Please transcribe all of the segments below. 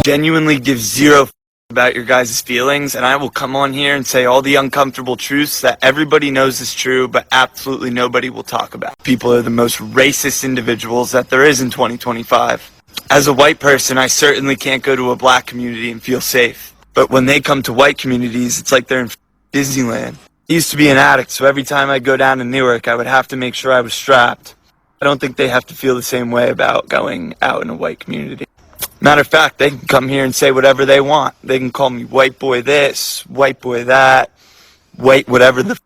genuinely give zero about your guys' feelings, and I will come on here and say all the uncomfortable truths that everybody knows is true, but absolutely nobody will talk about. People are the most racist individuals that there is in 2025. As a white person, I certainly can't go to a black community and feel safe. But when they come to white communities, it's like they're in Disneyland. I used to be an addict, so every time I'd go down to Newark, I would have to make sure I was strapped. I don't think they have to feel the same way about going out in a white community. Matter of fact, they can come here and say whatever they want. They can call me white boy this, white boy that, white whatever the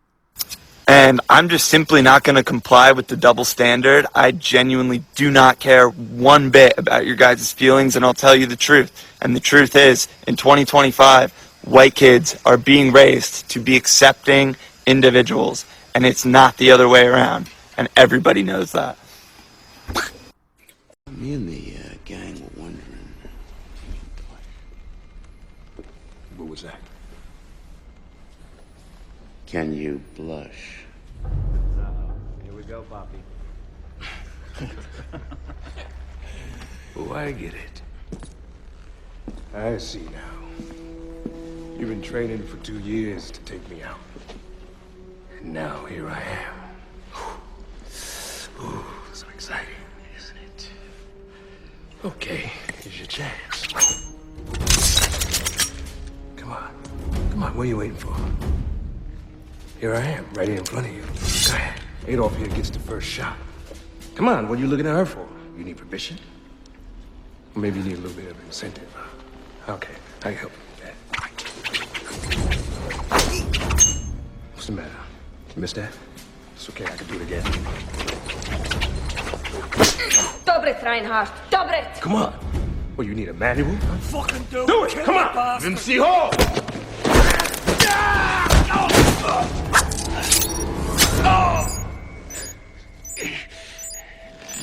and I'm just simply not going to comply with the double standard. I genuinely do not care one bit about your guys' feelings, and I'll tell you the truth. And the truth is, in 2025, white kids are being raised to be accepting individuals, and it's not the other way around. And everybody knows that. Me and the gang were wondering. What was that? Can you blush? Here we go, Poppy. Oh, I get it. I see now. You've been training for 2 years to take me out. And now here I am. Ooh, so exciting, isn't it? Okay, here's your chance. Come on. Come on, what are you waiting for? Here I am, right here in front of you. Go ahead. Adolf here gets the first shot. Come on, what are you looking at her for? You need permission? Or maybe you need a little bit of incentive. Okay, I can help you with that. What's the matter? You missed that? It's okay, I can do it again. Dobret, Reinhardt! Dobret! Come on. Well, you need a manual? Fucking Do it! Come on! MC Hall!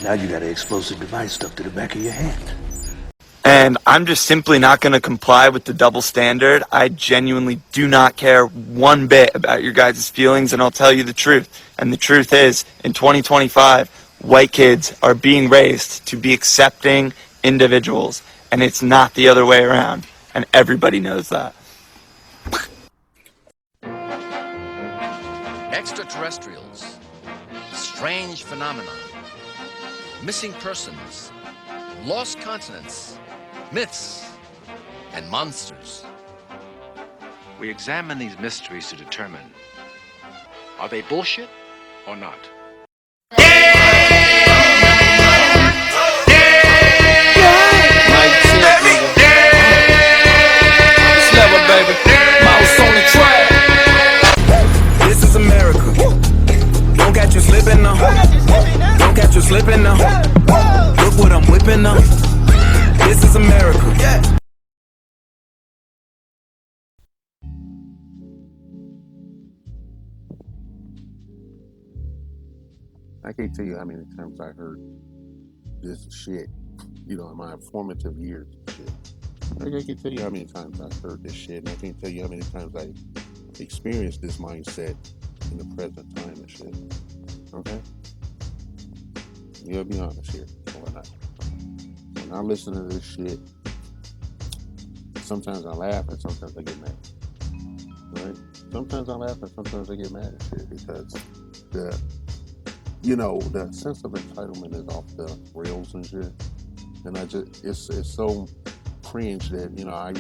Now you got an explosive device stuck to the back of your hand. And I'm just simply not going to comply with the double standard. I genuinely do not care one bit about your guys' feelings, and I'll tell you the truth. And the truth is, in 2025, white kids are being raised to be accepting individuals, and it's not the other way around. And everybody knows that. Extraterrestrials, strange phenomena, missing persons, lost continents, myths, and monsters. We examine these mysteries to determine, are they bullshit or not? This is America. Don't catch you slipping now. Don't catch you slipping now. Look what I'm whipping up. This is America. Yeah. I can't tell you how many times I heard this shit, in my formative years and shit. I can't tell you how many times I heard this shit, and I can't tell you how many times I experienced this mindset in the present time and shit. Okay? You gotta be honest here, or not. When I listen to this shit, sometimes I laugh and sometimes I get mad. Right? Sometimes I laugh and sometimes I get mad at shit because the sense of entitlement is off the rails and shit. And it's so cringe that, I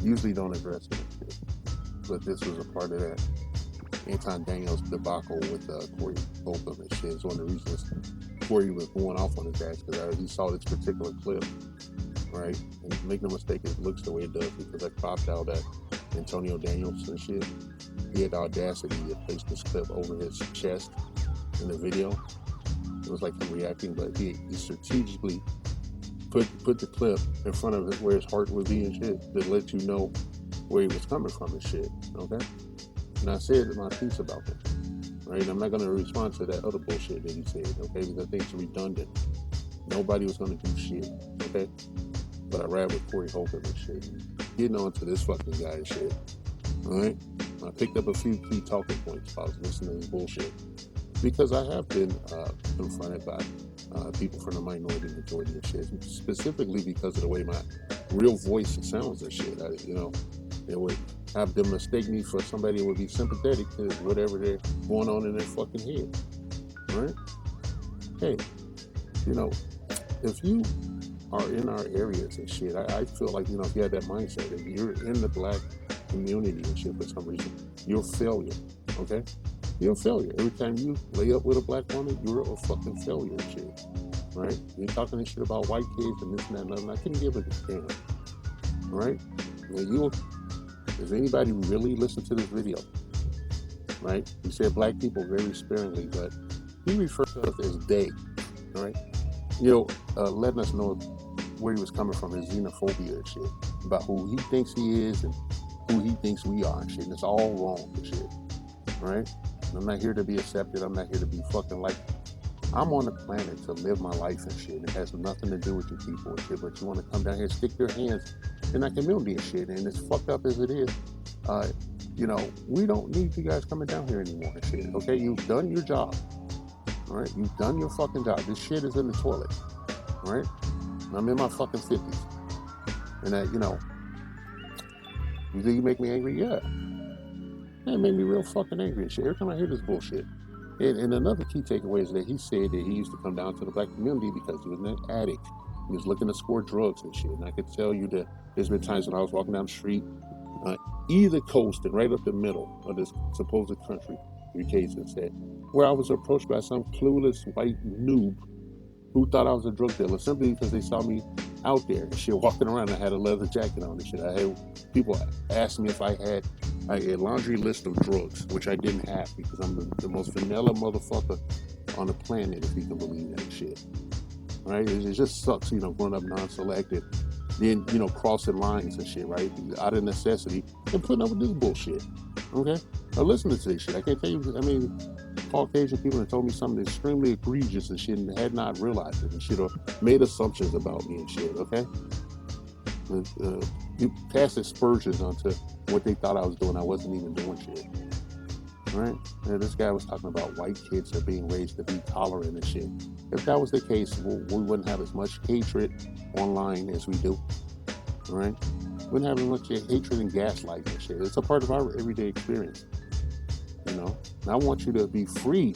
usually don't address it and shit. But this was a part of that Anton Daniels debacle with Corey Holcomb and shit. It's one of the reasons Corey was going off on his ass because he saw this particular clip, right? And make no mistake, it looks the way it does because I popped out at Antonio Daniels and shit. He had the audacity to place this clip over his chest in the video. It was like him reacting, but he strategically put the clip in front of it where his heart would be and shit to let you know where he was coming from and shit, okay? And I said my piece about that, right? I'm not going to respond to that other bullshit that he said, okay? Because I think it's redundant. Nobody was going to do shit, okay? But I rap with Corey Holcomb and shit. Getting on to this fucking guy and shit, all right? I picked up a few key talking points while I was listening to this bullshit. Because I have been confronted by people from the minority majority and shit, specifically because of the way my real voice and sounds and shit. You know, it would have them mistake me for somebody who would be sympathetic to whatever they're going on in their fucking head, right? Hey, you know, if you are in our areas and shit, I feel like, you know, if you had that mindset, if you're in the black community and shit for some reason, you're a failure, okay? You're a failure. Every time you lay up with a black woman, you're a fucking failure and shit, right? You're talking this shit about white kids and this and that and other. I couldn't give a damn, right? Now if anybody really listened to this video, right? He said black people very sparingly, but he referred to us as they, right? You know, letting us know where he was coming from, his xenophobia and shit, about who he thinks he is and who he thinks we are and shit, and it's all wrong and shit, right? And I'm not here to be accepted, I'm not here to be fucking like, I'm on the planet to live my life and shit. It has nothing to do with you people and shit, but you want to come down here and stick your hands in that community and shit, and as fucked up as it is, you know, we don't need you guys coming down here anymore and shit, okay? You've done your job, all right? You've done your fucking job. This shit is in the toilet, all right? I'm in my fucking 50s, and that, you know, you think you make me angry? Yeah. It made me real fucking angry and shit. Every time I hear this bullshit. And another key takeaway is that he said that he used to come down to the black community because he was an addict. He was looking to score drugs and shit. And I could tell you that there's been times when I was walking down the street, either coast and right up the middle of this supposed country, and said, where I was approached by some clueless white noob who thought I was a drug dealer simply because they saw me out there and shit, walking around. I had a leather jacket on and shit. I had people ask me if I had a laundry list of drugs, which I didn't have because I'm the most vanilla motherfucker on the planet, if you can believe that shit. Right? It just sucks, you know, growing up non-selected, then, you know, crossing lines and shit, right? Out of necessity and putting up with this bullshit. Okay? Now listen to this shit. I can't tell you, I mean, Caucasian people have told me something extremely egregious and shit and had not realized it and shit, or made assumptions about me and shit, okay? You cast aspersions onto what they thought I was doing. I wasn't even doing shit, right? And this guy was talking about white kids are being raised to be tolerant and shit. If that was the case, we wouldn't have as much hatred online as we do, right? We wouldn't have as much hatred and gaslighting and shit. It's a part of our everyday experience, you know? And I want you to be free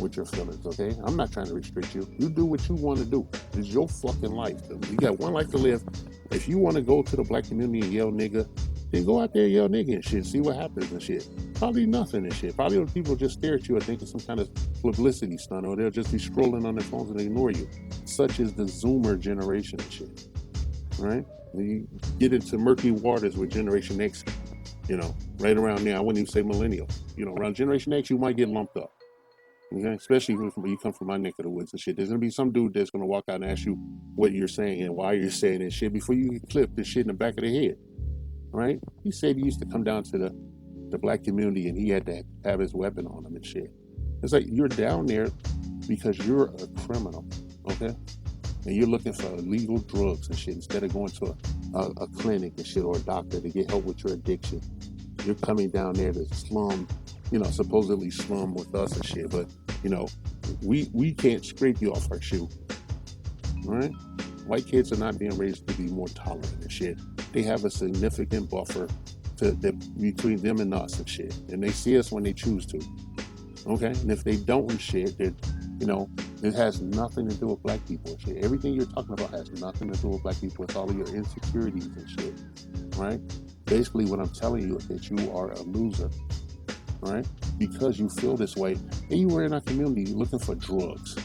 with your feelings, okay? I'm not trying to restrict you. You do what you want to do. It's your fucking life. You got one life to live. If you want to go to the black community and yell nigga, then go out there and yell nigga and shit. See what happens and shit. Probably nothing and shit. Probably people just stare at you and think it's some kind of publicity stunt, or they'll just be scrolling on their phones and ignore you. Such is the Zoomer generation and shit, right? You get into murky waters with Generation X, you know, right around there. I wouldn't even say millennial. You know, around Generation X, you might get lumped up. Okay? Especially when you come from my neck of the woods and shit. There's going to be some dude that's going to walk out and ask you what you're saying and why you're saying that shit before you get clipped this shit in the back of the head, right? He said he used to come down to the black community and he had to have his weapon on him and shit. It's like you're down there because you're a criminal, okay? And you're looking for illegal drugs and shit instead of going to a clinic and shit or a doctor to get help with your addiction. You're coming down there to slum, you know, supposedly slum with us and shit, but, you know, we can't scrape you off our shoe, right? White kids are not being raised to be more tolerant and shit. They have a significant buffer between them and us and shit, and they see us when they choose to, okay? And if they don't and shit, then, you know, it has nothing to do with black people and shit. Everything you're talking about has nothing to do with black people. It's all of your insecurities and shit, right? Basically, what I'm telling you is that you are a loser, right? Because you feel this way, and you were in our community looking for drugs,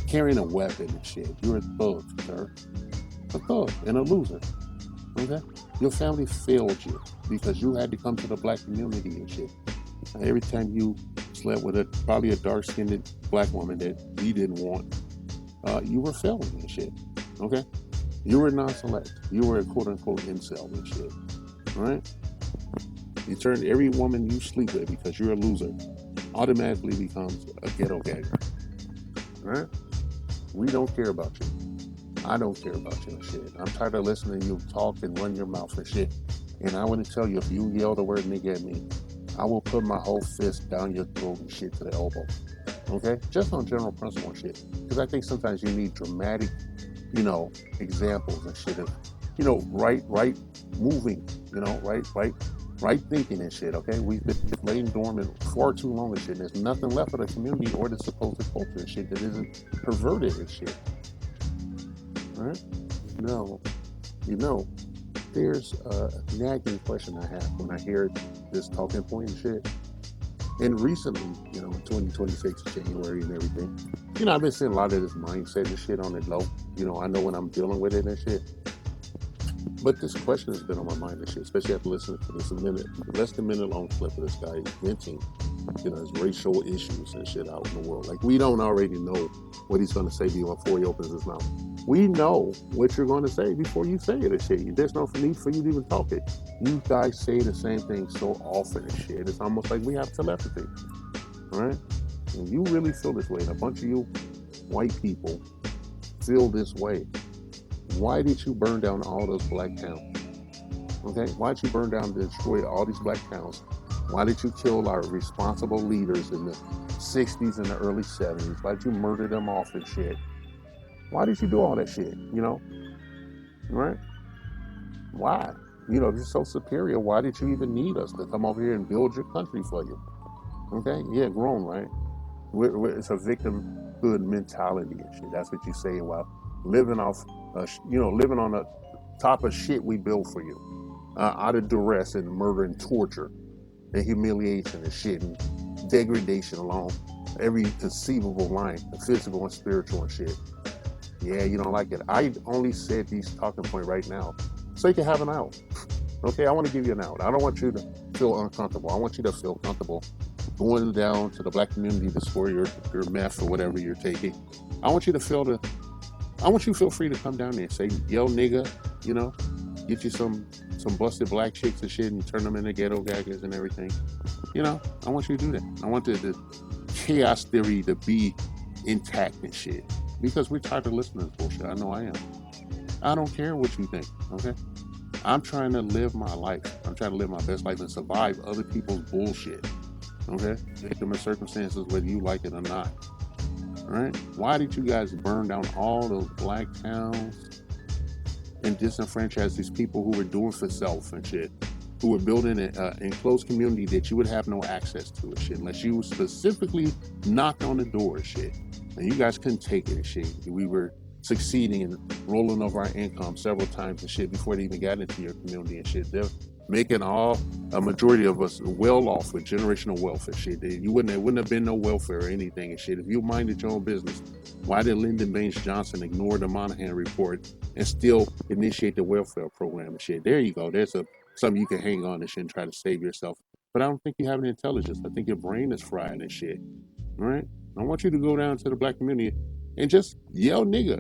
carrying a weapon and shit. You're a thug, sir. A thug and a loser, okay? Your family failed you because you had to come to the black community and shit. And every time you slept with probably a dark-skinned black woman that you didn't want, you were failing and shit, okay? You were non-select. You were a quote-unquote incel and shit, right? You turn every woman you sleep with because you're a loser automatically becomes a ghetto gagger, right? We don't care about you. I don't care about you and shit. I'm tired of listening to you talk and run your mouth and shit. And I want to tell you, if you yell the word nigga at me, I will put my whole fist down your throat and shit to the elbow, okay? Just on general principle and shit. Because I think sometimes you need dramatic, you know, examples and shit of right moving, right thinking and shit, okay? We've been laying dormant far too long and shit. There's nothing left of the community or the supposed culture and shit that isn't perverted and shit, right? No, there's a nagging question I have when I hear this talking point and shit. And recently, in 2026, January and everything, I've been seeing a lot of this mindset and shit on the low. I know when I'm dealing with it and shit. But this question has been on my mind and shit, especially after listening to this less than a minute long clip of this guy venting, his racial issues and shit out in the world. Like, we don't already know what he's going to say before he opens his mouth. We know what you're going to say before you say it and shit. There's no need for you to even talk it. You guys say the same thing so often and shit. It's almost like we have telepathy, all right? And you really feel this way, and a bunch of you white people feel this way. Why did you burn down all those black towns? Okay, why did you burn down and destroy all these black towns? Why did you kill our responsible leaders in the 60s and the early 70s? Why did you murder them off and shit? Why did you do all that shit, right? Why? If you're so superior, why did you even need us to come over here and build your country for you? Okay, yeah, grown, right? It's a victimhood mentality and shit. That's what you say while living off, living on the top of shit we built for you, out of duress and murder and torture and humiliation and shit and degradation along every conceivable line, the physical and spiritual and shit. Yeah, you don't like it. I only said these talking points right now so you can have an out. Okay, I want to give you an out. I don't want you to feel uncomfortable. I want you to feel comfortable going down to the black community to score your meth or whatever you're taking. I want you to feel free to come down there and say, yo, nigga, get you some busted black chicks and shit and turn them into ghetto gaggers and everything. I want you to do that. I want the chaos theory to be intact and shit. Because we're tired of listening to bullshit. I know I am. I don't care what you think, okay? I'm trying to live my life. I'm trying to live my best life and survive other people's bullshit, okay? Victim of circumstances, whether you like it or not, all right? Why did you guys burn down all those black towns and disenfranchise these people who were doing for self and shit, who were building an enclosed community that you would have no access to and shit, unless you specifically knocked on the door and shit? And you guys couldn't take it and shit. We were succeeding and rolling over our income several times and shit before they even got into your community and shit. They're making a majority of us well off with generational wealth and shit. There wouldn't have been no welfare or anything and shit. If you minded your own business, why did Lyndon Baines Johnson ignore the Monahan report and still initiate the welfare program and shit? There you go. There's something you can hang on and shit and try to save yourself. But I don't think you have any intelligence. I think your brain is fried and shit. All right? I want you to go down to the black community and just yell nigga.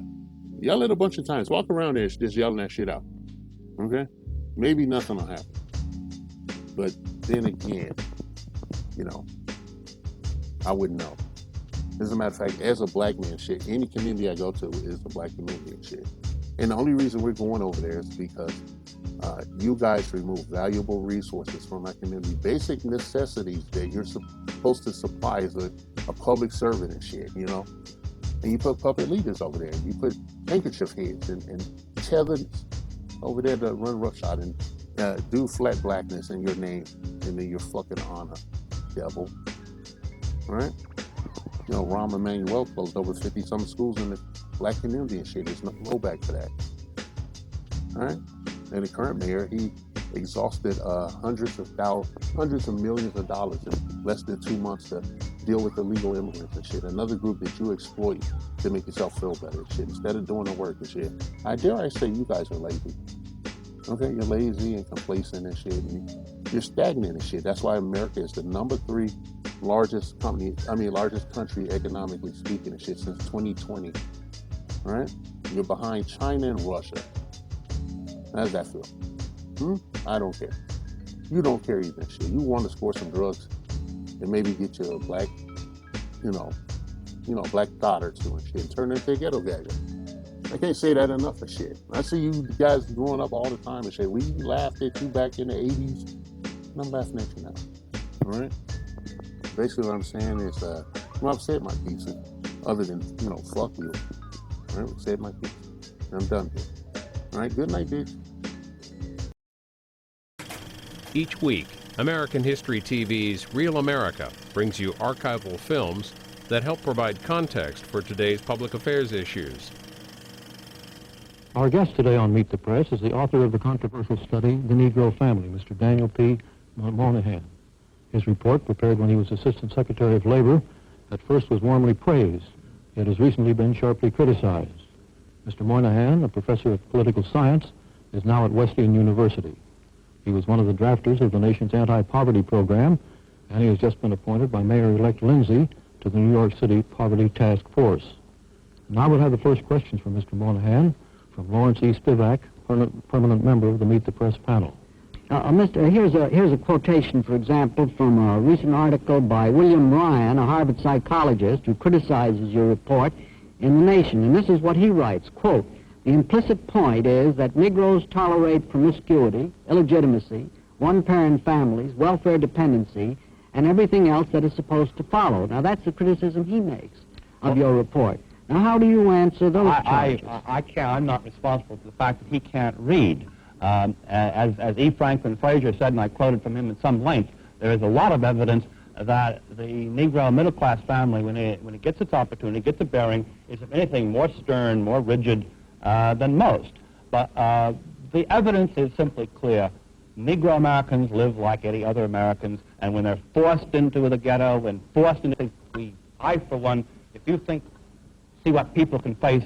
Yell it a bunch of times. Walk around there just yelling that shit out. Okay? Maybe nothing will happen. But then again, I wouldn't know. As a matter of fact, as a black man, shit, any community I go to is a black community and shit. And the only reason we're going over there is because you guys remove valuable resources from our community, basic necessities that you're supposed to supply as a public servant and shit, And you put puppet leaders over there. You put handkerchief heads and tethered over there to run roughshod and do flat blackness in your name and in your fucking honor, devil. All right? Rahm Emanuel closed over 50-some schools in the black community and shit. There's no blowback for that. All right? And the current mayor, he exhausted hundreds of millions of dollars in less than 2 months to deal with illegal immigrants and shit. Another group that you exploit to make yourself feel better and shit. Instead of doing the work and shit. I dare say you guys are lazy. Okay, you're lazy and complacent and shit. And you're stagnant and shit. That's why America is the number 3 largest country economically speaking and shit since 2020. All right? You're behind China and Russia. How does that feel? I don't care. You don't care either shit. You want to score some drugs and maybe get you a black, black thought or two and shit and turn into a ghetto gagger. I can't say that enough for shit. I see you guys growing up all the time and shit. We laughed at you back in the 80s, and I'm laughing at you now. All right? Basically what I'm saying is, I've said my piece, other than, fuck you. All right? I've said my piece. I'm done here. All right? Good night, bitch. Each week, American History TV's Real America brings you archival films that help provide context for today's public affairs issues. Our guest today on Meet the Press is the author of the controversial study, The Negro Family, Mr. Daniel P. Moynihan. His report, prepared when he was Assistant Secretary of Labor, at first was warmly praised, yet has recently been sharply criticized. Mr. Moynihan, a professor of political science, is now at Wesleyan University. He was one of the drafters of the nation's anti-poverty program, and he has just been appointed by Mayor-elect Lindsay to the New York City Poverty Task Force. Now we'll have the first questions from Mr. Moynihan from Lawrence E. Spivak, permanent member of the Meet the Press panel. Here's a quotation, for example, from a recent article by William Ryan, a Harvard psychologist, who criticizes your report in The Nation. And this is what he writes, quote, "The implicit point is that Negroes tolerate promiscuity, illegitimacy, one-parent families, welfare dependency, and everything else that is supposed to follow." Now, that's the criticism he makes of your report. Now, how do you answer those charges? I can't. I'm not responsible for the fact that he can't read. As E. Franklin Frazier said, and I quoted from him at some length, there is a lot of evidence that the Negro middle-class family, when it gets its opportunity, gets a bearing, is, if anything, more stern, more rigid than most. But the evidence is simply clear. Negro Americans live like any other Americans, and when they're forced into the ghetto and forced into I, for one, if you see what people can face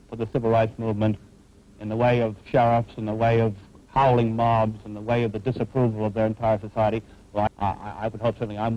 for the civil rights movement in the way of sheriffs, in the way of howling mobs, in the way of the disapproval of their entire society, well, I would hope certainly I'm